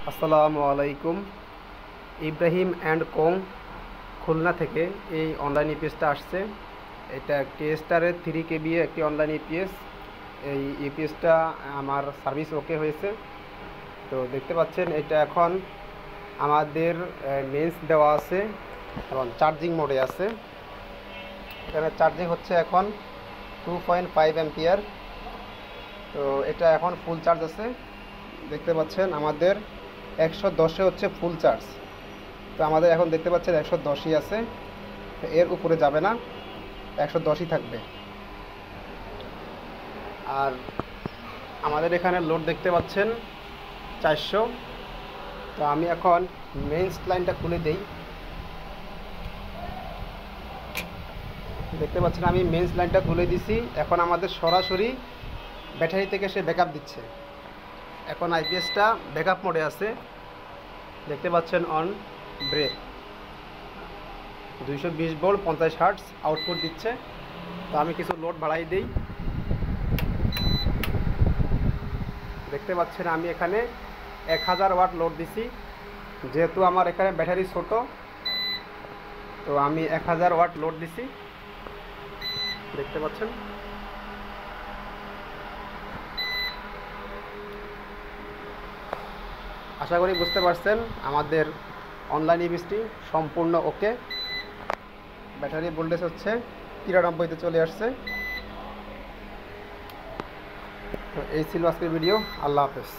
আসসালামু আলাইকুম। Ibrahim and co Khulna থেকে এই অনলাইন ইপিএসটা আসছে। এটা টেস্টারের 3 KB একটি অনলাইন ইপিএস। এই ইপিএসটা আমার সার্ভিস ওকে হয়েছে। তো দেখতে পাচ্ছেন এটা এখন আমাদের মেন্স দেওয়া আছে এবং চার্জিং মোডে আছে। এখানে চার্জিং হচ্ছে এখন 2.5 অ্যাম্পিয়ার। তো এটা এখন ফুল চার্জ আছে। দেখতে পাচ্ছেন আমাদের 110-এ হচ্ছে ফুল চার্জ। তো আমাদের এখন দেখতে পাচ্ছেন 110ই আছে, এর উপরে যাবে না, 110ই থাকবে। আর আমাদের এখানে লোড দেখতে পাচ্ছেন 400। তো আমি এখন মেইনস লাইনটা খুলে দেই। দেখতে পাচ্ছেন আমি মেইনস লাইনটা খুলে দিছি। এখন আমাদের সরাসরি ব্যাটারি থেকে সে ব্যাকআপ দিচ্ছে। এখন আইপিএসটা ব্যাকআপ মোডে আছে। দেখতে পাচ্ছেন on break 220 volt 50 hertz output দিচ্ছে। তো আমি কিছু লোড বাড়াই দিই। দেখতে পাচ্ছেন আমি এখানে 1000 ওয়াট লোড দিছি। যেহেতু আমার এখানে ব্যাটারি ছোট, তো আমি 1000 ওয়াট লোড দিছি। দেখতে পাচ্ছেন আশা করি বুঝতে পারছেন আমাদের অনলাইন ইপিএসটি সম্পূর্ণ ওকে। ব্যাটারি ভোল্টেজ হচ্ছে 93-তে চলে আসছে। তো এই ছিল আজকের ভিডিও। আল্লাহ হাফেজ।